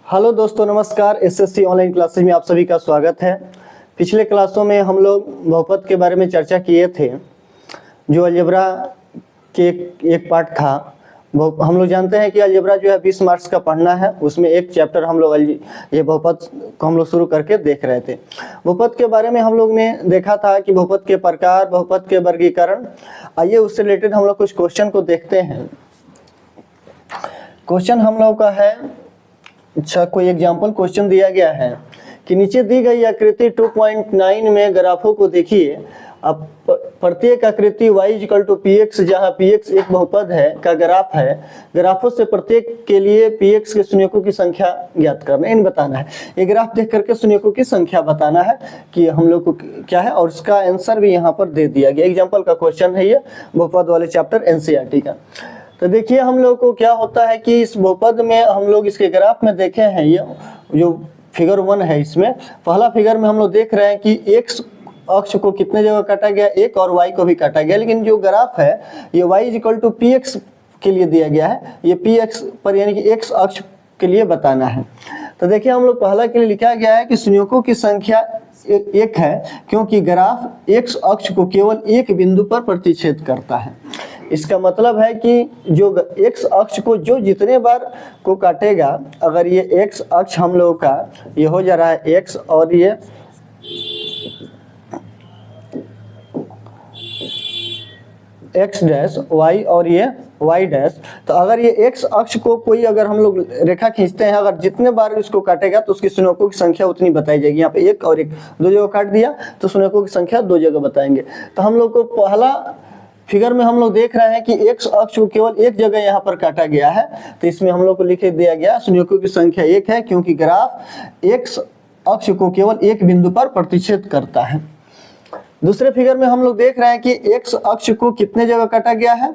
Hello दोस्तों, नमस्कार। SSC online classes में आप सभी का स्वागत है। पिछले क्लासों में हम लोग बहुपद के बारे में चर्चा किए थे, जो अलजेब्रा के एक पार्ट था। हम लोग जानते हैं कि अलजेब्रा जो है 20 मार्क्स का पढ़ना है। उसमें एक चैप्टर हम लोग ये बहुपद को हम लोग शुरू करके देख रहे थे। बहुपद के बारे में हम लोग ने देखा था कि बहुपद के प्रकार, बहुपद के वर्गीकरण। आइए उससे रिलेटेड हम लोग कुछ क्वेश्चन को देखते हैं। क्वेश्चन हम लोग का है, अच्छा कोई एग्जाम्पल क्वेश्चन दिया गया है कि नीचे दी गई आकृति 2.9 में ग्राफों को देखिए। अब प्रत्येक आकृति y = px, जहां px एक बहुपद है का ग्राफ है। ग्राफों से प्रत्येक के लिए px के शून्यकों की संख्या ज्ञात करना है, इन बताना है। ये ग्राफ देख करके शून्यकों की संख्या बताना है कि हम लोग को क्या है, और उसका आंसर भी यहाँ पर दे दिया गया। एग्जाम्पल का क्वेश्चन है ये, बहुपद वाले चैप्टर एनसीईआरटी का। तो देखिए हम लोग को क्या होता है कि इस बहुपद में हम लोग इसके ग्राफ में देखे हैं, ये जो फिगर 1 है, इसमें पहला फिगर में हम लोग देख रहे हैं कि x अक्ष को कितने जगह काटा गया, एक, और y को भी काटा गया। लेकिन जो ग्राफ है ये y = px के लिए दिया गया है, ये px पर यानी कि x अक्ष के लिए बताना है। तो देखिए हम लोग पहला के लिए लिखा गया है कि शून्यकों की संख्या एक है, क्योंकि ग्राफ x अक्ष को केवल एक बिंदु पर प्रतिच्छेद करता है। इसका मतलब है कि जो x अक्ष को जो जितने बार को काटेगा, अगर ये x अक्ष हम लोगों का ये हो जा रहा है x, और ये x डैश y और ये y डैश, तो अगर ये x अक्ष को कोई अगर हम लोग रेखा खींचते हैं, अगर जितने बार इसको काटेगा तो उसकी शून्यकों की संख्या उतनी बताई जाएगी। यहाँ पे एक और एक दो जगह काट दिया तो शून्यकों की संख्या दो जगह बताएंगे। तो हम लोग को पहला फिगर में हम लोग देख रहे हैं कि x अक्ष को केवल एक जगह यहाँ पर काटा गया है, तो इसमें हम लोग को लिख दिया गया शून्यकों की संख्या एक है, क्योंकि ग्राफ x अक्ष को केवल एक बिंदु पर प्रतिच्छेद करता है। दूसरे फिगर में हम लोग देख रहे हैं कि x अक्ष को कितने जगह काटा गया है,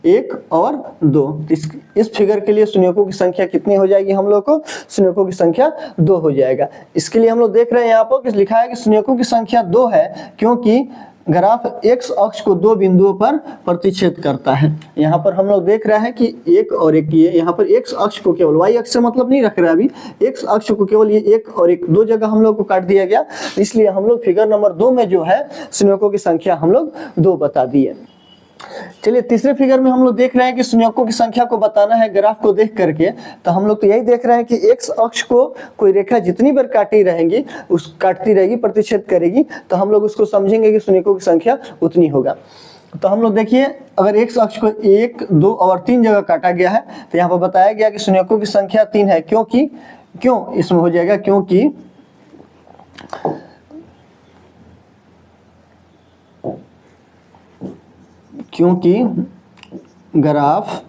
एक और दो। इस फिगर के लिए शून्यकों की संख्या कितनी हो जाएगी, हम लोग को शून्यकों की संख्या 2 हो जाएगा। इसके लिए हम लोग देख रहे हैं यहाँ पर लिखा है कि शून्यकों की संख्या 2 है, क्योंकि ग्राफ x अक्ष को 2 बिंदुओं पर प्रतिच्छेद करता है। यहाँ पर हम लोग देख रहे हैं कि एक और एक, ये यहाँ पर x अक्ष को केवल, y अक्ष से मतलब नहीं रख रहे अभी, x अक्ष को केवल ये एक और एक दो जगह हम लोग को काट दिया गया। इसलिए हम लोग फिगर नंबर 2 में जो है शून्यकों की संख्या हम लोग 2 बता दिए। चलिए तीसरे फिगर में हम लोग देख रहे हैं कि शून्यकों की संख्या को बताना है ग्राफ को देख करके। तो हम लोग तो यही देख रहे हैं कि x अक्ष को कोई रेखा जितनी बार काटती रहेगी प्रतिच्छेद करेगी, तो हम लोग उसको समझेंगे कि शून्यकों की संख्या उतनी होगा। तो हम लोग देखिए, अगर x अक्ष को 1, 2 और 3 जगह काटा गया है, तो यहाँ पर बताया गया कि शून्यकों की संख्या 3 है। क्यों इसमें हो जाएगा, क्योंकि ग्राफ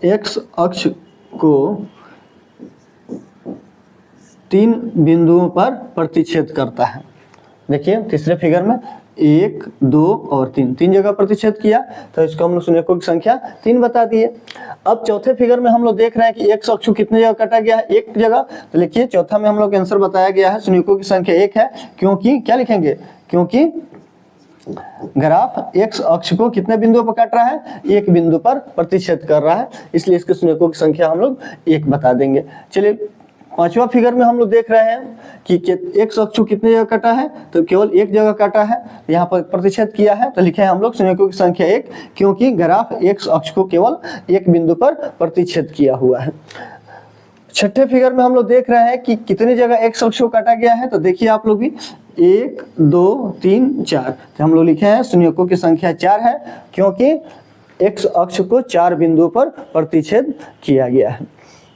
x अक्ष को 3 बिंदुओं पर प्रतिच्छेद करता है। देखिए तीसरे फिगर में 1, 2 और 3 जगह प्रतिच्छेद किया, तो इसको हम लोग शून्यकों की संख्या 3 बता दिए। अब चौथे फिगर में हम लोग देख रहे हैं कि x अक्ष को कितने जगह काटा गया है, एक जगह। तो लिखिए चौथा में हम लोग आंसर बताया गया है शून्यकों की संख्या 1 है, क्योंकि क्या लिखेंगे, क्योंकि ग्राफ x अक्ष को कितने बिंदुओं पर काट रहा है, एक बिंदु पर प्रतिच्छेद कर रहा है, इसलिए इसके शून्यकों की संख्या हम लोग 1 बता देंगे। चलिए पांचवा फिगर में हम लोग देख रहे हैं कि x अक्ष को कितने जगह काटा है, तो केवल एक जगह काटा है, यहाँ पर प्रतिच्छेद किया है, तो लिखे हैं हम लोग शून्यकों की संख्या 1, क्योंकि ग्राफ x अक्ष को केवल एक बिंदु पर प्रतिच्छेद किया हुआ है। छठे फिगर में हम लोग देख रहे हैं कि कितने जगह x अक्ष को काटा गया है, तो देखिए आप लोग भी 1, 2, 3, 4, तो हम लोग लिखे हैं शून्यकों की संख्या 4 है, क्योंकि x अक्ष को 4 बिंदुओं पर प्रतिच्छेद किया गया है।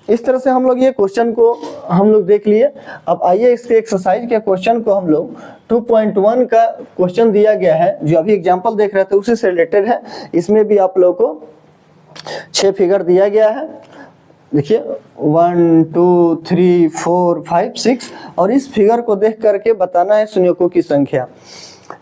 इस तरह से हम लोग ये क्वेश्चन को हम लोग देख लिए। अब आइए इसके एक्सरसाइज के क्वेश्चन को हम लोग 2.1 का क्वेश्चन दिया गया है, जो अभी एग्जांपल देख रहे थे उसी से रिलेटेड है। इसमें भी आप लोग को 6 फिगर दिया गया है। देखिए 1, 2, 3, 4, 5, 6, और इस फिगर को देख करके बताना है शून्यकों की संख्या।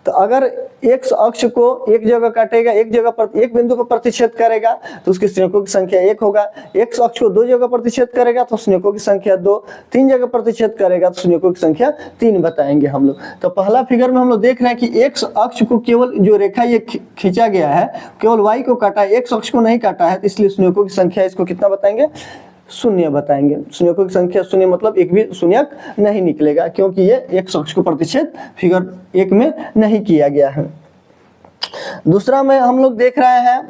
तो अगर x अक्ष को एक जगह काटेगा, एक जगह पर एक बिंदु पर प्रतिच्छेद करेगा तो उसके संयोजकों की संख्या 1 होगा। x अक्ष को दो जगह प्रतिच्छेद करेगा तो संयोजकों की संख्या 2, तीन जगह प्रतिच्छेद करेगा तो संयोजकों की संख्या 3 बताएंगे हम लोग। तो पहला फिगर में हम लोग देख रहे हैं कि x अक्ष को केवल जो रेखा ये खींचा गया है केवल y को काटा है, x अक्ष को नहीं काटा है, तो इसलिए संयोजकों की संख्या इसको कितना बताएंगे, शून्य बताएंगे। संयोजकों की संख्या शून्य मतलब एक भी शून्यक नहीं निकलेगा क्योंकि ये x अक्ष को प्रतिच्छेद फिगर 1 में नहीं किया गया है। दूसरा में हम लोग देख रहे हैं,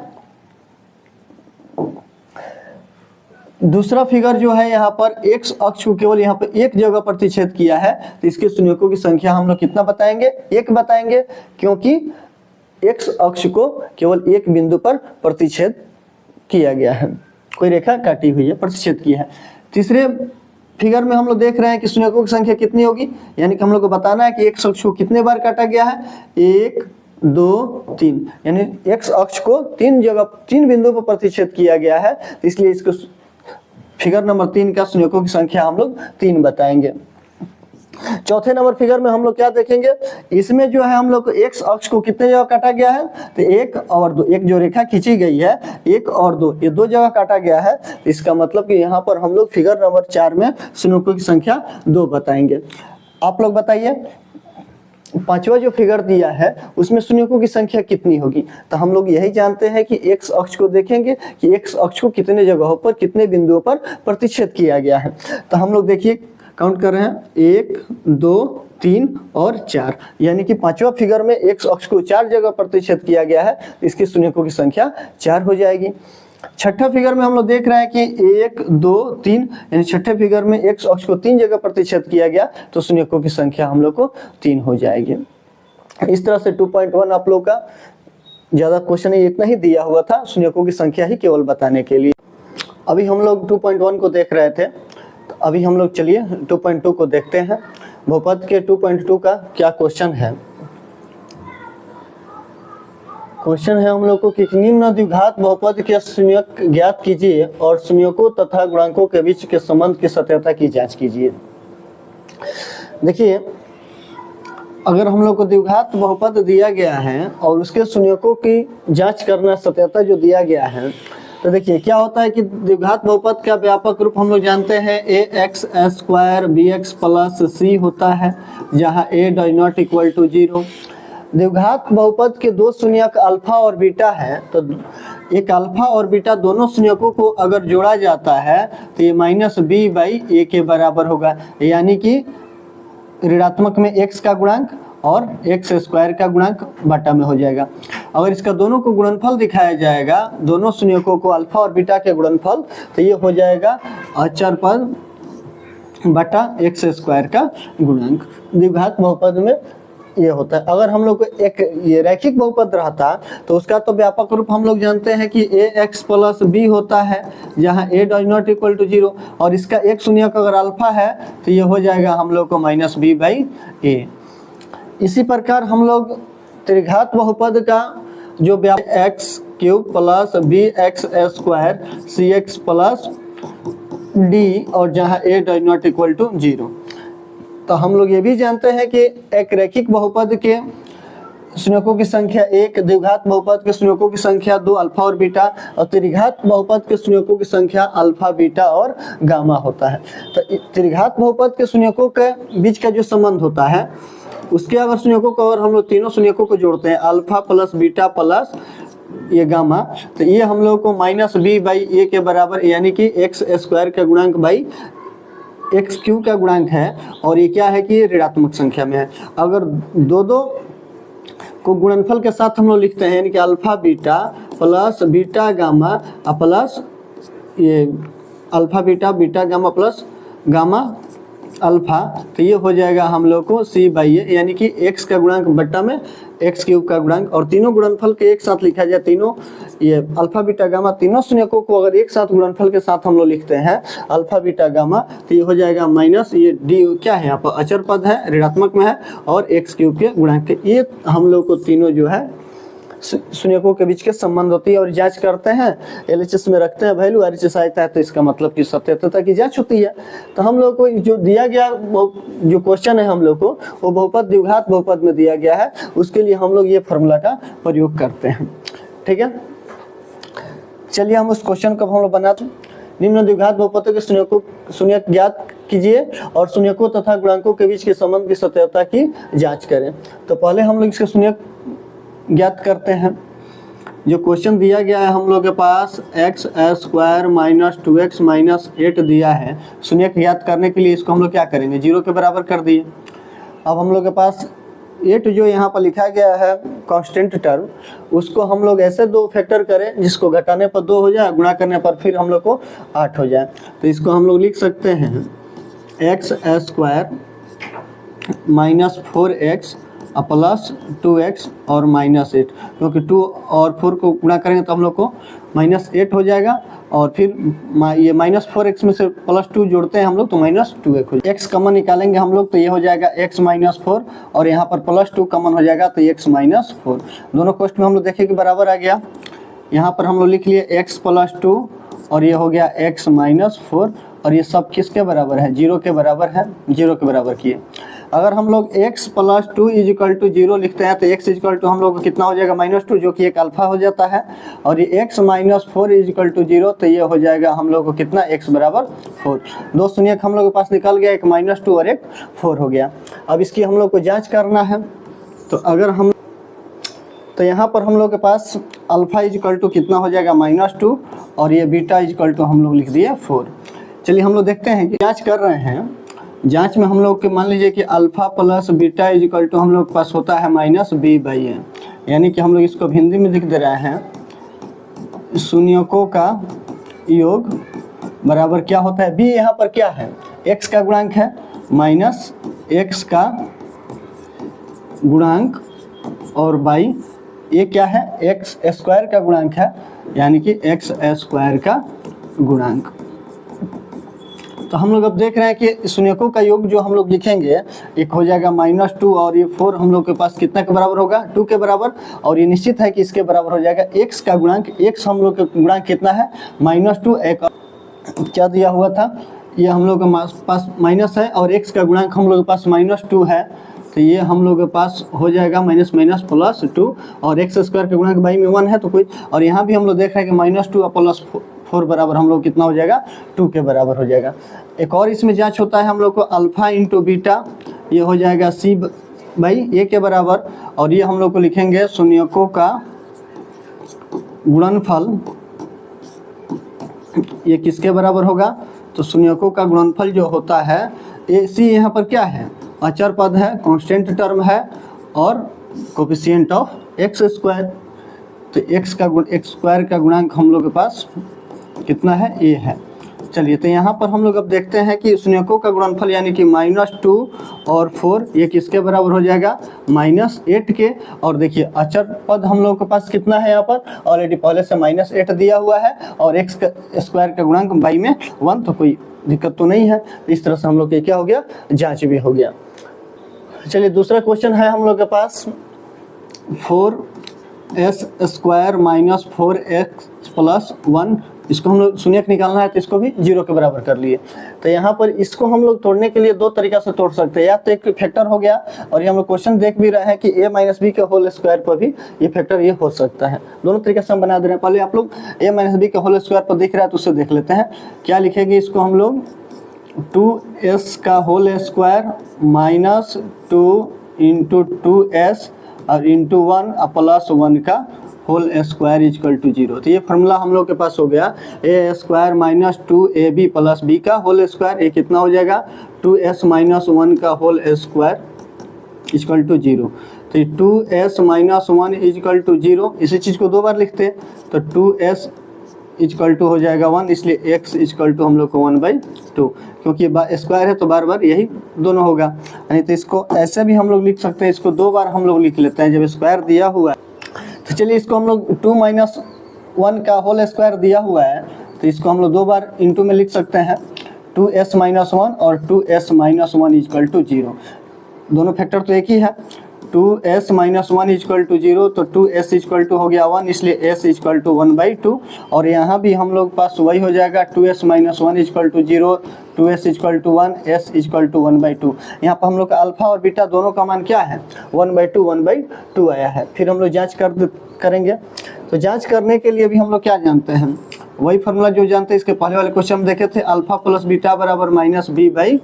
दूसरा फिगर जो है यहाँ पर x अक्ष को केवल यहाँ पर एक जगह प्रतिच्छेद किया है तो इसके संयोजकों की संख्या हम लोग कितना बताएंगे, 1 बताएंगे क्योंकि x अक्ष को केवल एक बिंदु पर प्रतिच्छेद किया गया है, कोई रेखा काटी हुई है, प्रतिच्छेद की है। तीसरे फिगर में हम लोग देख रहे हैं कि संयोजकों की संख्या कितनी होगी, यानी कि हम लोग को बताना है कि x अक्ष को कितने बार काटा गया है, 1 2 3, यानी x अक्ष को तीन बिंदुओं पर प्रतिच्छेद किया गया है, तो इसलिए इसको फिगर नंबर 3 का संयोजकों की संख्या हम लोग 3 बताएंगे। चौथे नंबर फिगर में हम लोग क्या देखेंगे, इसमें जो है हम लोग को x अक्ष को कितने जगह काटा गया है, तो 1 और 2, एक जो रेखा खींची गई है 1 और 2, ये 2 जगह काटा गया है। इसका मतलब कि यहाँ पर हम लोग फिगर नंबर 4 में संयोजकों की संख्या 2 बताएंगे। आप लोग बताइए पांचवा जो फिगर दिया है उसमें संयोजकों की संख्या कितनी होगी, तो हम लोग यही जानते हैं कि x अक्ष को देखेंगे कि x अक्ष को कितने जगहों पर कितने बिंदुओं पर प्रतिच्छेद किया गया है। तो हम लोग देखिए काउंट कर रहे हैं 1 2 3 और 4, यानी कि पांचवा फिगर में x अक्ष को 4 जगह प्रतिच्छेद किया गया है, इसकी संयोजकों की संख्या 4 हो जाएगी। छठा फिगर में हम लोग देख रहे हैं कि 1 2 3, यानी छठे फिगर में x अक्ष को 3 जगह प्रतिच्छेद किया गया तो संयोजकों की संख्या हम लोग को 3 हो जाएगी। इस तरह से 2.1 आप लोग का ज्यादा क्वेश्चन इतना ही दिया हुआ था, संयोजकों की संख्या ही केवल बताने के लिए। अभी हम लोग 2.1 को देख रहे थे, तो अभी हम लोग चलिए 2.2 को देखते हैं। बहुपद के 2.2 का क्या क्वेश्चन है। क्वेश्चन है हम लोग को कि निम्न द्विघात बहुपद के संयोग ज्ञात कीजिए और संयोजकों तथा गुणांकों के बीच के संबंध की सत्यता की जांच कीजिए। देखिए अगर हम लोग को द्विघात बहुपद दिया गया है और उसके संयोजकों की जांच करना सत्यता जो दिया गया है, तो देखिए क्या होता है कि द्विघात बहुपद का व्यापक रूप हम लोग जानते हैं ax square bx plus c होता है, जहां a does not equal to 0। द्विघात बहुपद के दो संयोजक अल्फा और बीटा है, तो एक अल्फा और बीटा दोनों संयोजकों को अगर जोड़ा जाता है तो ये -b/a के बराबर होगा, यानी कि ऋणात्मक में x का गुणांक और x स्क्वायर का गुणांक बटा में हो जाएगा। अगर इसका दोनों को गुणनफल दिखाया जाएगा, दोनों संयोजकों को अल्फा और बीटा के गुणनफल, तो ये हो जाएगा अचर पद बटा x स्क्वायर का गुणांक। द्विघात बहुपद में ये होता है। अगर हम लोग को एक ये रैखिक बहुपद रहता तो उसका तो व्यापक रूप हम लोग जानते हैं कि ax प्लस b होता है, जहां a does not equal to 0, और इसका एक संयोजक अगर अल्फा है तो ये हो जाएगा हम लोग को -b/a। इसी प्रकार हम लोग त्रिघात बहुपद का जो x cube plus bx square cx plus d और जहां a does not equal to 0, तो हम लोग ये भी जानते हैं कि एक रैखिक बहुपद के संयोजकों की संख्या 1, द्विघात बहुपद के संयोजकों की संख्या 2 अल्फा और बीटा, और त्रिघात बहुपद के संयोजकों की संख्या अल्फा बीटा और गामा होता है। तो त्रिघात बहुपद के संयोजकों के बीच का जो संबंध होता है उसके अगर संयोजकों को अगर हम लोग तीनों संयोजकों को जोड़ते हैं अल्फा प्लस बीटा प्लस ये गामा, तो ये हम लोग को -b/a के बराबर, यानी कि x स्क्वायर का गुणांक बाई एक्स क्यूब का गुणांक है, और ये क्या है कि ये ऋणात्मक संख्या में है। अगर दो को गुणनफल के साथ हम लोग लिखते हैं, यानी कि alpha beta plus beta gamma plus ये alpha beta beta gamma plus gamma alpha, तो ये हो जाएगा हम लोग को c/a, यानी कि x का गुणांक बट्टा में x क्यूब का गुणांक, और तीनों गुणनफल के एक साथ लिखा जाए, तीनों ये अल्फा बीटा गामा तीनों संयोजकों को अगर एक साथ गुणनफल के साथ हम लोग लिखते हैं अल्फा बीटा गामा, तो ये हो जाएगा माइनस ये d क्या है यहाँ पर अचर पद है, ऋणात्मक में है, और x क्यूब के गुणांक के, ये हम लोग को तीनों जो है शून्यकों के बीच के संबंध होती है और जांच करते हैं, LHS में रखते हैं वैल्यू, RHS आता है तो इसका मतलब कि सत्यता की जांच होती है। तो हम लोग को जो दिया गया जो क्वेश्चन है हम लोग को वो बहुपद द्विघात बहुपद में दिया गया है, उसके लिए हम लोग ये फॉर्मूला का प्रयोग करते हैं। ठीक है, चलिए हम उस क्वेश्चन को हम लोग बनाते हैं। निम्न द्विघात बहुपदों के शून्यक ज्ञात कीजिए और शून्यकों तथा गुणांकों के बीच के संबंध की सत्यता की जांच करें। तो पहले हम लोग इसके शून्यक ज्ञात करते हैं। जो क्वेश्चन दिया गया है हम लोग के पास x² - 2x - 8 दिया है। शून्यक ज्ञात करने के लिए इसको हम लोग क्या करेंगे, 0 के बराबर कर दिए। अब हम लोग के पास 8 जो यहाँ पर लिखा गया है कांस्टेंट टर्म, उसको हम लोग ऐसे दो फैक्टर करें जिसको घटाने पर 2 हो जाए, गुणा करने पर फिर हम लोग को 8 हो जाए। तो इसको हम लोग लिख सकते हैं x² - 4x प्लस 2x और -8, क्योंकि 2 और 4 को गुणा करेंगे तो हम लोग को -8 हो जाएगा और फिर ये -4x में से +2 जोड़ते हैं हम लोग तो -2x हो जाएगा। x कॉमन निकालेंगे हम लोग तो ये हो जाएगा x - 4 और यहाँ पर +2 कॉमन हो जाएगा तो x - 4। दोनों कोष्ठ में हम लोग देखें कि बराबर आ गया। यहाँ पर हम लोग लिख लिए x + 2 और ये हो गया x - 4 और ये सब किसके बराबर है, 0 के बराबर है, 0 के बराबर किए। अगर हम लोग x + 2 = 0 लिखते हैं तो x = हम लोग को कितना हो जाएगा, -2, जो कि एक अल्फा हो जाता है। और ये x - 4 = 0 तो ये हो जाएगा हम लोग को कितना, x = 4। दो शून्यक हम लोग के पास निकल गया, एक -2 और एक 4 हो गया। अब इसकी हम लोग को जांच करना है। तो यहाँ पर हम लोग के पास अल्फा = कितना हो जाएगा, -2 और ये बीटा = हम लोग लिख दिए 4। चलिए हम लोग देखते हैं कि जांच कर रहे हैं। जांच में हम लोग के मान लीजिए कि अल्फा प्लस बीटा = हम लोग के पास होता है -b/a, यानी कि हम लोग इसको हिंदी में लिख दे रहे हैं शून्यकों का योग बराबर क्या होता है, b यहाँ पर क्या है, x का गुणांक है माइनस x का गुणांक और बाई ये क्या है, x² का गुणांक है, यानी कि x² का गुणांक। तो हम लोग अब देख रहे हैं कि शून्यकों का योग जो हम लोग लिखेंगे, एक हो जाएगा -2 और ये 4 हम लोग के पास कितना के बराबर होगा, 2 के बराबर। और ये निश्चित है कि इसके बराबर हो जाएगा x का गुणांक। x हम लोग का गुणांक कितना है, -2। एक क्या दिया हुआ था, ये हम लोग के पास माइनस है और x का गुणांक हम लोग के पास -2 है, तो ये हम लोग के पास हो जाएगा -2 और x² का गुणांक बाई में 1 है तो कोई। और यहाँ भी हम लोग देख रहे हैं कि -2 + 4 बराबर हम लोग कितना हो जाएगा, 2 के बराबर हो जाएगा। एक और इसमें जांच होता है हम लोग को अल्फा × बीटा, ये हो जाएगा c/a के बराबर। और ये हम लोग को लिखेंगे शून्यकों का गुणनफल, ये किसके बराबर होगा, तो शून्यकों का गुणनफल जो होता है c यहाँ पर क्या है, अचर पद है, कांस्टेंट टर्म है और कोफिशिएंट ऑफ x²। तो x² का गुणांक हम लोग के पास कितना है, a है। चलिए तो यहाँ पर हम लोग अब देखते हैं कि शून्यकों का गुणनफल यानी कि -2 और 4 ये किसके बराबर हो जाएगा, -8 के। और देखिए अचर पद हम लोग के पास कितना है, यहाँ पर ऑलरेडी पहले से -8 दिया हुआ है और x² का गुणांक बाई में 1, तो कोई दिक्कत तो नहीं है। इस तरह से हम लोग के क्या हो गया, जांच भी हो गया। चलिए दूसरा क्वेश्चन है हम लोग के पास 4s² - 4x + 1, इसको हम लोग शून्यक निकालना है तो इसको भी 0 के बराबर कर लिए। तो यहाँ पर इसको हम लोग तोड़ने के लिए दो तरीका से तोड़ सकते हैं, या तो एक फैक्टर हो गया और ये हम लोग क्वेश्चन देख भी रहे हैं कि a - b के होल स्क्वायर पर भी ये फैक्टर ये हो सकता है। दोनों तरीके से हम बना दे रहे हैं। पहले आप लोग a - b के होल स्क्वायर पर दिख रहा है तो उससे देख लेते हैं क्या लिखेंगे। इसको हम लोग 2s का होल स्क्वायर -2 × 2s और × 1 + 1 का होल स्क्वायर = 0। तो ये फार्मूला हम लोग के पास हो गया a² - 2ab + b का होल स्क्वायर, ये कितना हो जाएगा 2s - 1 का होल स्क्वायर = 0। तो 2s - 1 = 0, इसी चीज़ को दो बार लिखते हैं तो 2s = हो जाएगा 1, इसलिए x = हम लोग को 1/2, क्योंकि ये स्क्वायर है तो बार बार यही दोनों होगा। नहीं तो इसको ऐसे भी हम लोग लिख सकते हैं, इसको दो बार हम लोग लिख लेते हैं जब स्क्वायर दिया हुआ है। तो चलिए इसको हम लोग 2 - 1 का होल स्क्वायर दिया हुआ है तो इसको हम लोग दो बार इंटू में लिख सकते हैं, 2s - 1 और 2s - 1 = 0। दोनों फैक्टर तो एक ही है। 2s minus one equal to 0, तो 2s इजक्वल टू हो गया 1, इसलिए s इजक्वल टू 1/2। और यहाँ भी हम लोग पास वही हो जाएगा, 2s minus one equal to 0, 2s equal to 1, s equal to 1/2। यहाँ पर हम लोग का अल्फा और बीटा दोनों का मान क्या है, 1/2 आया है। फिर हम लोग जाँच करेंगे। तो जाँच करने के लिए भी हम लोग क्या जानते हैं, वही फार्मूला जो जानते हैं इसके पहले वाले क्वेश्चन में देखे थे, अल्फा प्लस बीटा बराबर माइनस बी बाई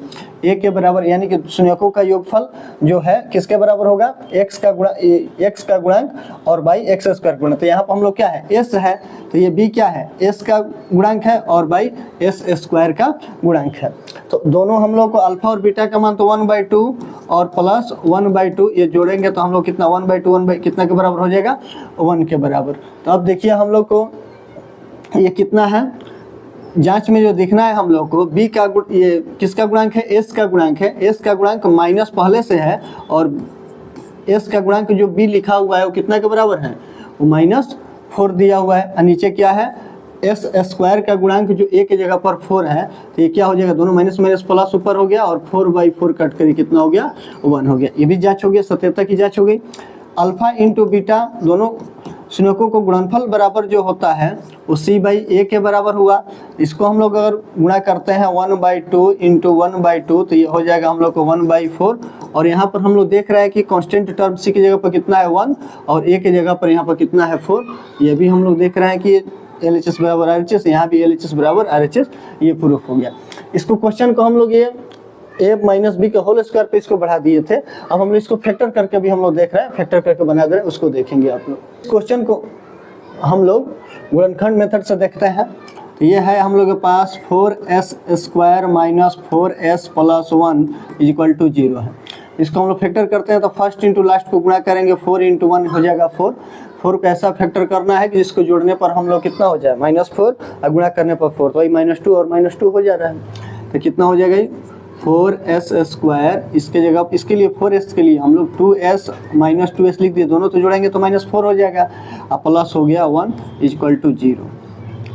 ए के बराबर, यानी कि शून्यकों का योगफल जो है किसके बराबर होगा, x का गुणांक और बाई एक्स स्क्वायर गुणा। तो यहाँ पर हम लोग क्या है, s है, तो ये b क्या है, s का गुणांक है और बाई s स्क्वायर का गुणांक है। तो दोनों हम लोग को अल्फा और बीटा का मान तो 1/2 और प्लस 1/2 ये जोड़ेंगे तो हम लोग कितना 1/2 कितना के बराबर हो जाएगा, 1 के बराबर। तो अब देखिए हम लोग को ये कितना है, जांच में जो देखना है हम लोग को b का ये किसका गुणांक है, s का गुणांक है। s का गुणांक माइनस पहले से है और s का गुणांक जो b लिखा हुआ है वो कितना के बराबर है, वो -4 दिया हुआ है। और नीचे क्या है, s स्क्वायर का गुणांक जो a की जगह पर 4 है, तो ये क्या हो जाएगा, दोनों माइनस माइनस प्लस ऊपर हो गया और 4/4 कट कर कितना हो गया, 1 हो गया। ये भी जाँच हो गया, सत्यता की जाँच हो गई। अल्फा इंटू बीटा दोनों शून्यकों को गुणनफल बराबर जो होता है वो c/a के बराबर हुआ। इसको हम लोग अगर गुणा करते हैं 1/2 इंटू 1/2 तो ये हो जाएगा हम लोग को 1/4। और यहाँ पर हम लोग देख रहे हैं कि कांस्टेंट टर्म c की जगह पर कितना है 1 और a की जगह पर यहाँ पर कितना है 4। ये भी हम लोग देख रहे हैं कि LHS बराबर RHS, यहाँ भी LHS बराबर RHS, ये प्रूफ हो गया। इसको क्वेश्चन को हम लोग ये a माइनस बी के होल स्क्वायर पे इसको बढ़ा दिए थे। अब हम लोग इसको फैक्टर करके भी हम लोग देख रहे हैं, फैक्टर करके बना दे रहे हैं, उसको देखेंगे आप लोग। इस क्वेश्चन को हम लोग गुणनखंड मेथड से देखते हैं। तो ये है हम लोग के पास 4s square minus 4s plus 1 equal to 0 है। इसको हम लोग फैक्टर करते हैं तो फर्स्ट इंटू लास्ट को गुणा करेंगे, 4 इंटू 1 हो जाएगा 4। 4 को ऐसा फैक्टर करना है कि जिसको जोड़ने पर हम लोग कितना हो जाए, -4 और गुणा करने पर 4, तो वही -2 और -2 हो जा रहा है। तो कितना हो जाएगा 4s स्क्वायर, इसके जगह इसके लिए 4s के लिए हम लोग 2s माइनस 2s लिख दिए, दोनों तो जोड़ेंगे तो -4 हो जाएगा और प्लस हो गया 1 इक्वल टू 0।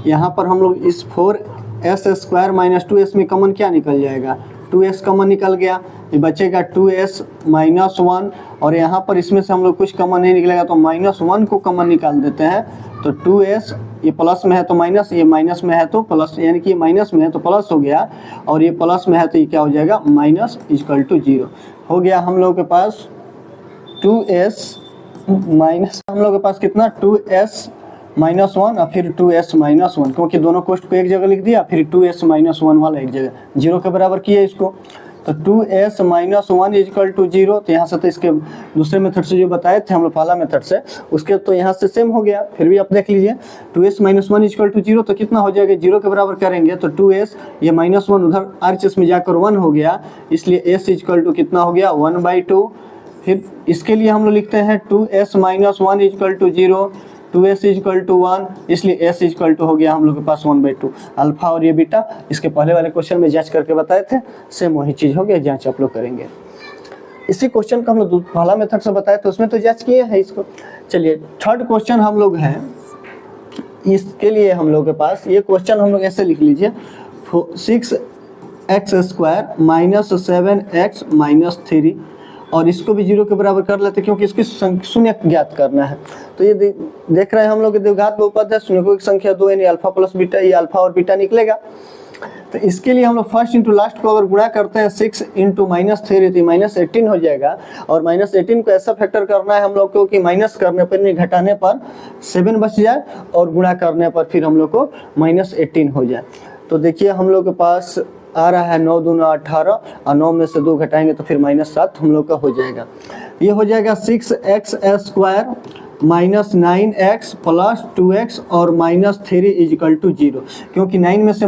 यहाँ पर हम लोग इस 4s स्क्वायर माइनस 2s में कॉमन क्या निकल जाएगा, 2s कॉमन निकल गया, ये बचेगा 2s माइनस 1 और यहाँ पर इसमें से हम लोग कुछ कॉमन नहीं निकलेगा तो -1 को कॉमन निकाल देते हैं। तो 2s ये प्लस में है तो माइनस, ये माइनस में है तो प्लस, यानी कि ये माइनस में है तो प्लस हो गया और ये प्लस में है तो ये क्या हो जाएगा, माइनस इक्वल टू 0 हो गया। हम लोग के पास 2s माइनस, हम लोग के पास कितना 2s माइनस 1 और फिर 2s माइनस 1, क्योंकि दोनों कोष्ट को एक जगह लिख दिया, फिर 2s माइनस 1 वाला एक जगह 0 के बराबर किया इसको। तो 2s माइनस 1 इक्वल टू 0, तो यहाँ से तो इसके दूसरे मेथड से जो बताए थे हम लोग पहला मेथड से, उसके तो यहाँ से सेम हो गया। फिर भी आप देख लीजिए 2s माइनस 1 इक्वल टू 0 तो कितना हो जाएगा, 0 के बराबर करेंगे तो 2s ये -1 उधर RHS में जाकर 1 हो गया, इसलिए s इक्वल टू कितना हो गया 1/2। फिर इसके लिए हम लोग लिखते हैं 2s minus 1 equal to 0, 2s equal to 1, इसलिए s इक्वल टू हो गया हम लोग के पास 1/2। अल्फा और ये बीटा इसके पहले वाले क्वेश्चन में जांच करके बताए थे, सेम वही चीज़ हो गया, जांच आप लोग करेंगे। इसी क्वेश्चन का हम लोग पहला मेथड से बताए थे, उसमें तो जांच किए हैं इसको। चलिए थर्ड क्वेश्चन हम लोग हैं, इसके लिए हम लोग के पास ये क्वेश्चन हम लोग ऐसे लिख लीजिए, 6x square minus 7x minus 3, और इसको भी 0 के बराबर कर लेते क्योंकि इसकी शून्य ज्ञात करना है। तो ये देख रहे हैं हम लोग द्विघात बहुपद है, शून्यकों की संख्या 2 यानी अल्फा प्लस बीटा, ये अल्फा और बीटा निकलेगा। तो इसके लिए हम लोग फर्स्ट इंटू लास्ट को अगर गुणा करते हैं 6 इंटू -3 तो -18 हो जाएगा, और -18 को ऐसा फैक्टर करना है हम लोग को कि माइनस करने पर नहीं घटाने पर 7 बच जाए और गुणा करने पर फिर हम लोग को -18 हो जाए। तो देखिए हम लोग के पास आ रहा है 9 दूना 18 और 9 में से 2 घटाएंगे तो फिर -7 हम लोग का हो जाएगा। ये हो जाएगा 6x square minus 9x plus 2x और -3 इक्वल टू 0, क्योंकि 9 में से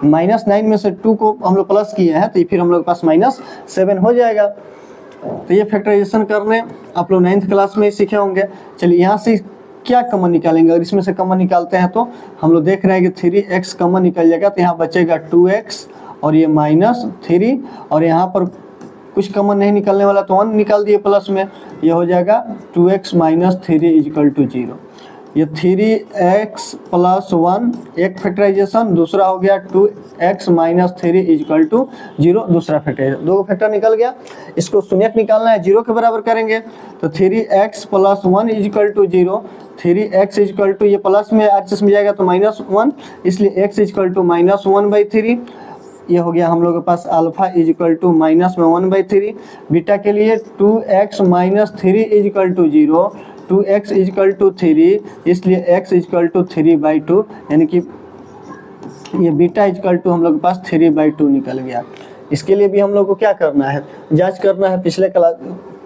-9 में से 2 को हम लोग प्लस किए हैं तो फिर हम लोग के पास -7 हो जाएगा। तो ये फैक्टराइजेशन करने आप लोग 9th क्लास में ही सीखे होंगे। चलिए यहाँ से क्या कॉमन निकालेंगे, अगर इसमें से कॉमन निकालते हैं तो हम लोग देख रहे हैं कि 3x कॉमन निकल जाएगा, तो यहाँ बचेगा 2x और ये -3, और यहाँ पर कुछ कॉमन नहीं निकलने वाला तो 1 निकाल दिए प्लस में, ये हो जाएगा 2x माइनस 3 इक्वल टू 0। ये 3x प्लस 1 एक फैक्टराइजेशन, दूसरा हो गया 2x माइनस 3 इजकल टू 0 दूसरा फैक्टराइजेशन। दो फैक्टर निकल गया, इसको शून्यक निकालना है, 0 के बराबर करेंगे तो 3x plus 1 equal to 0, 3x equal to ये प्लस में आरएचएस में जाएगा तो -1, इसलिए x इजकल टू -1/3। ये हो गया हम लोग के पास अल्फा इजकल टू -1/3। बीटा के लिए 2x minus 3 equal to 0, 2x equal to 3, इसलिए x इजकल टू 3/2, यानी कि ये बीटा इजकल टू हम लोग के पास 3/2 निकल गया। इसके लिए भी हम लोग को क्या करना है, जांच करना है। पिछले क्लास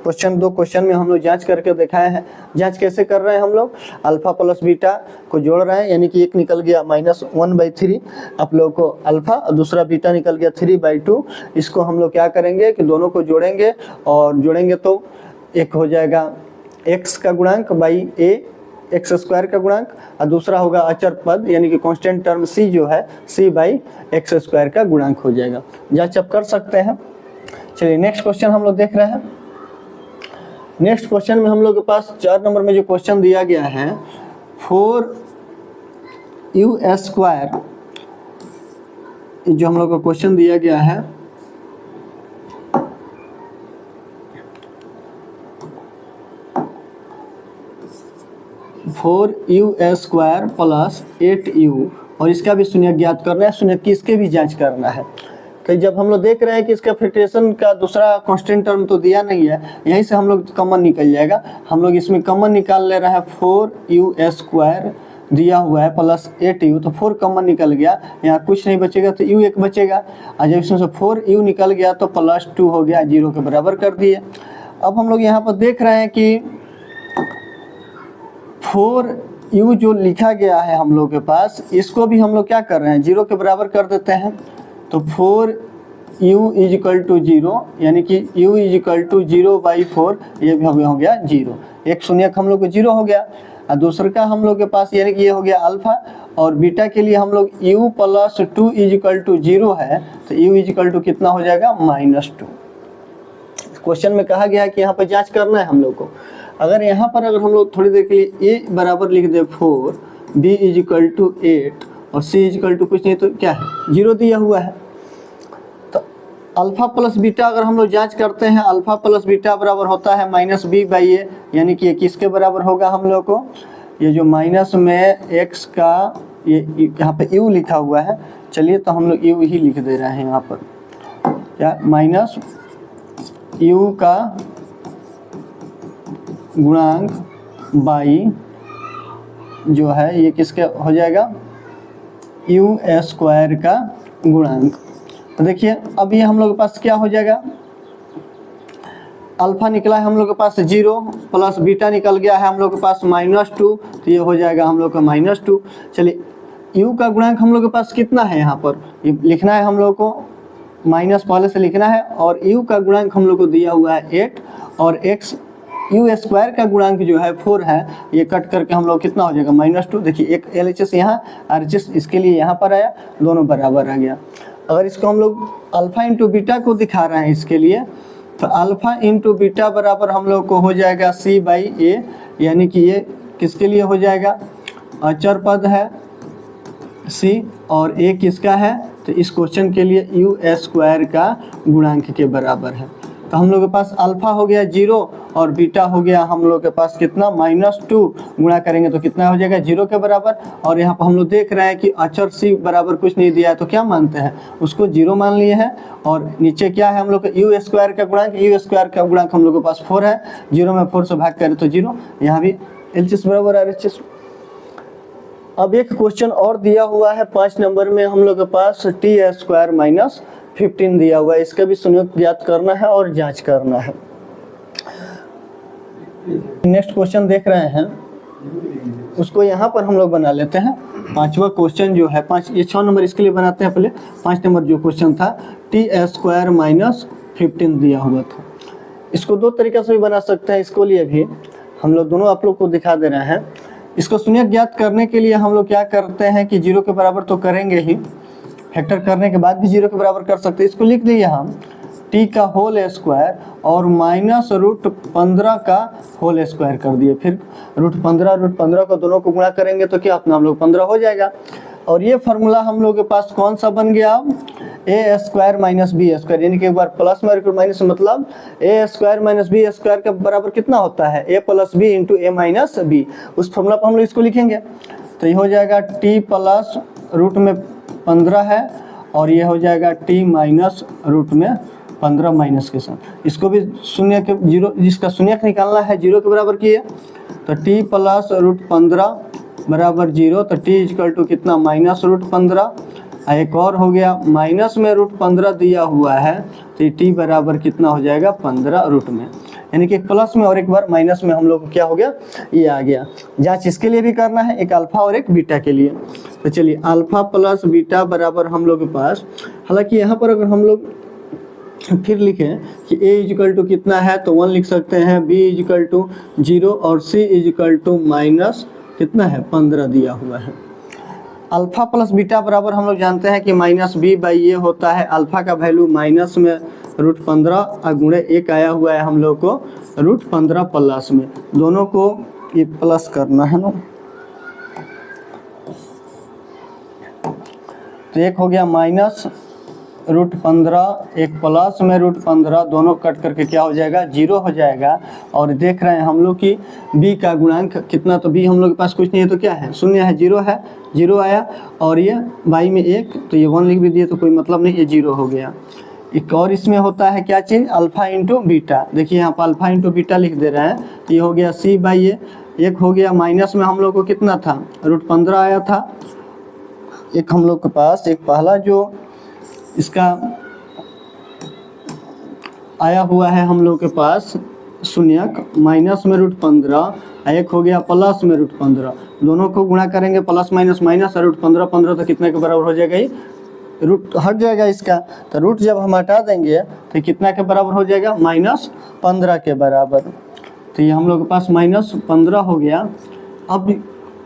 दो क्वेश्चन में हम लोग जांच करके दिखाए हैं। जांच कैसे कर रहे हैं हम लोग, अल्फा प्लस बीटा को जोड़ रहे हैं, यानी कि एक निकल गया -1/3 आप लोग को अल्फा, और दूसरा बीटा निकल गया 3/2। इसको हम लोग क्या करेंगे कि दोनों को जोड़ेंगे, और जोड़ेंगे तो एक हो जाएगा x का गुणांक बाई a, एक्स स्क्वायर का गुणांक, और दूसरा होगा अचर पद यानी कि कांस्टेंट टर्म c जो है c बाई एक्स स्क्वायर का गुणांक हो जाएगा। जांच आप कर सकते हैं। चलिए नेक्स्ट क्वेश्चन हम लोग देख रहे हैं। नेक्स्ट क्वेश्चन में हम लोग के पास 4 नंबर में जो क्वेश्चन दिया गया है 4u² जो हम लोग को क्वेश्चन दिया गया है, फोर u² प्लस 8u, और इसका भी शून्यक ज्ञात करना है, शून्यक की इसके भी जांच करना है। तो जब हम लोग देख रहे हैं कि इसका फ्रैक्शन का दूसरा कांस्टेंट टर्म तो दिया नहीं है, यहीं से हम लोग कॉमन निकल जाएगा। हम लोग इसमें कॉमन निकाल ले रहे हैं, 4u² दिया हुआ है प्लस 8u, तो 4 कॉमन निकल गया, यहाँ कुछ नहीं बचेगा तो u एक बचेगा, और जब इसमें से 4u निकल गया तो +2 हो गया, 0 के बराबर कर दिए। अब हम लोग यहाँ पर देख रहे हैं कि 4u जो लिखा गया है हम लोग के पास, इसको भी हम लोग क्या कर रहे हैं, 0 के बराबर कर देते हैं। तो 4u इजकल टू 0, यानी कि u इजकल टू 0/4, ये भी हो गया 0। एक शून्यक हम लोग को 0 हो गया, और दूसरा का हम लोग के पास यानी कि ये हो गया अल्फा, और बीटा के लिए हम लोग u प्लस 2 इजकल टू 0 है, तो u इजकल टू कितना हो जाएगा, -2। क्वेश्चन में कहा गया है कि यहाँ पर जांच करना है हम लोग को। अगर यहाँ पर अगर हम लोग थोड़ी देर के लिए a बराबर लिख दे 4, b इजकल टू 8 और c इजकल टू कुछ नहीं तो क्या है, 0 दिया हुआ है। तो अल्फा प्लस बीटा अगर हम लोग जांच करते हैं, अल्फा प्लस बीटा बराबर होता है -b/a, यानी कि ये किसके बराबर होगा हम लोग को, ये जो माइनस में x का ये यहाँ पे u लिखा हुआ है, चलिए तो हम लोग u ही लिख दे रहे हैं यहाँ पर, क्या माइनस u का गुणांक बाई जो है ये किसके हो जाएगा, u² का गुणांक। तो देखिए अब ये हम लोग के पास क्या हो जाएगा, अल्फा निकला है हम लोग के पास 0, प्लस बीटा निकल गया है हम लोग के पास -2, तो ये हो जाएगा हम लोग का -2। चलिए u का गुणांक हम लोग के पास कितना है, यहाँ पर ये लिखना है हम लोग को, माइनस पहले से लिखना है, और u का गुणांक हम लोग को दिया हुआ है 8, और x u² का गुणांक जो है 4 है, ये कट करके हम लोग कितना हो जाएगा, -2। देखिए एक LHS यहाँ, RHS इसके लिए यहाँ पर आया, दोनों बराबर आ गया। अगर इसको हम लोग अल्फा इंटू बीटा को दिखा रहे हैं इसके लिए, तो अल्फा इंटू बीटा बराबर हम लोग को हो जाएगा c/a, यानी कि ये किसके लिए हो जाएगा, अचर पद है c, और a किसका है, तो इस क्वेश्चन के लिए u² का गुणांक के बराबर है। तो हम लोग के पास अल्फा हो गया 0 और बीटा हो गया हम लोग के पास कितना, -2, गुणा करेंगे तो कितना हो जाएगा, 0 के बराबर। और यहाँ पर हम लोग देख रहे हैं कि अचर c बराबर कुछ नहीं दिया है, तो क्या मानते हैं, उसको 0 मान लिए हैं। और नीचे क्या है हम लोग का u² का गुणांक, u² का गुणांक हम लोग के पास 4 है, 0 में 4 से भाग करें तो 0, यहाँ भी LHS बराबर RHS। अब एक क्वेश्चन और दिया हुआ है 5 नंबर में हम लोग के पास, t² - 15 दिया हुआ है, इसका भी शून्यक ज्ञात करना है और जांच करना है। नेक्स्ट क्वेश्चन देख रहे हैं, उसको यहाँ पर हम लोग बना लेते हैं। 5वां क्वेश्चन जो है, 5 ये 6 नंबर इसके लिए बनाते हैं पहले। 5 नंबर जो क्वेश्चन था t² - 15 दिया हुआ था, इसको 2 तरीके से भी बना सकते हैं। इसको लिए भी हम लोग दोनों आप लोग को दिखा दे रहे हैं। इसको शून्यक ज्ञात करने के लिए हम लोग क्या करते हैं कि 0 के बराबर तो करेंगे ही, फैक्टर करने के बाद भी 0 के बराबर कर सकते हैं। इसको लिख लिए हम टी का होल स्क्वायर और माइनस √15 का होल स्क्वायर कर दिए। फिर √15 को दोनों को गुणा करेंगे तो क्या अपना हम लोग 15 हो जाएगा। और ये फार्मूला हम लोग के पास कौन सा बन गया अब, ए स्क्वायर माइनस बी स्क्वायर, यानी कि एक बार प्लस में और माइनस मतलब ए स्क्वायर माइनस बी स्क्वायर के बराबर कितना होता है, ए प्लस बी इंटू ए माइनस बी। उस फार्मूला पर हम लोग इसको लिखेंगे तो ये हो जाएगा टी प्लस रूट में 15 है और ये हो जाएगा टी माइनस रूट में 15 माइनस के साथ। इसको भी शून्य के जीरो, जिसका शून्य निकालना है जीरो के बराबर किए तो टी प्लस √15 बराबर जीरो, तो टी इक्वल टू कितना माइनस √15। एक और हो गया माइनस में √15 दिया हुआ है तो टी बराबर कितना हो जाएगा 15 रूट में, यानी कि एक प्लस में और एक बार माइनस में हम लोग को क्या हो गया ये आ गया। जांच इसके लिए भी करना है, एक अल्फा और एक बीटा के लिए। तो चलिए अल्फा प्लस बीटा बराबर हम लोग के पास, हालांकि यहाँ पर अगर हम लोग फिर लिखें कि a इक्वल टू कितना है तो 1 लिख सकते हैं, b इक्वल टू 0 और c इक्वल टू माइनस कितना है 15 दिया हुआ है। अल्फा प्लस बीटा बराबर हम लोग जानते हैं कि माइनस बी बाई ए होता है। अल्फा का वैल्यू माइनस में √15 गुणे 1 आया हुआ है हम लोग को √15 प्लस में, दोनों को ये प्लस करना है ना। तो एक हो गया माइनस √15, एक प्लस में √15, दोनों कट करके क्या हो जाएगा 0 हो जाएगा। और देख रहे हैं हम लोग कि b का गुणांक कितना, तो b हम लोग के पास कुछ नहीं है तो क्या है शून्य है, 0 है, 0 आया। और ये बाई में 1 तो ये 1 लिख भी दिए तो कोई मतलब नहीं, ये 0 हो गया। एक और इसमें होता है क्या चीज़, अल्फा इंटू बीटा। देखिए यहाँ पर अल्फा इंटू बीटा लिख दे रहे हैं तो ये हो गया c बाई ए। एक हो गया माइनस में हम लोग को कितना था √15 आया था। एक हम लोग के पास एक पहला जो इसका आया हुआ है हम लोग के पास शून्यक माइनस में √15, एक हो गया प्लस में √15, दोनों को गुणा करेंगे प्लस माइनस माइनस और √15 15 तो कितने के बराबर हो जाएगा, ये रूट हट जाएगा इसका। तो रूट जब हम हटा देंगे तो कितना के बराबर हो जाएगा -15 के बराबर। तो ये हम लोग के पास -15 हो गया। अब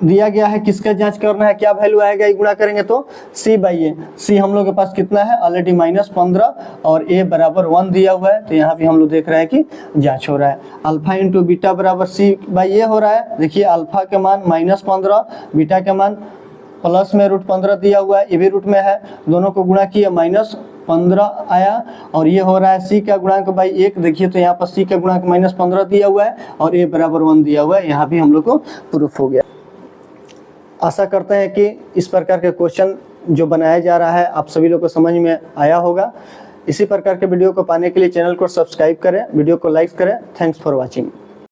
दिया गया है किसका जांच करना है, क्या वैल्यू आएगा, ये गुणा करेंगे तो c बाई ए। c हम लोग के पास कितना है ऑलरेडी -15 और a बराबर 1 दिया हुआ है। तो यहाँ भी हम लोग देख रहे हैं कि जांच हो रहा है। अल्फा इंटू बीटा बराबर c बाई ए हो रहा है। देखिए अल्फा के मान -15, बीटा के मान प्लस में √15 दिया हुआ है, ये भी रूट में है, दोनों को गुणा किया -15 आया। और ये हो रहा है c का गुणांक बाई 1। देखिए तो यहाँ पर c का गुणांक -15 दिया हुआ है और a बराबर 1 दिया हुआ है, यहाँ भी हम लोग को प्रूफ हो गया। आशा करते हैं कि इस प्रकार के क्वेश्चन जो बनाया जा रहा है आप सभी लोग को समझ में आया होगा। इसी प्रकार के वीडियो को पाने के लिए चैनल को सब्सक्राइब करें, वीडियो को लाइक करें। Thanks for watching.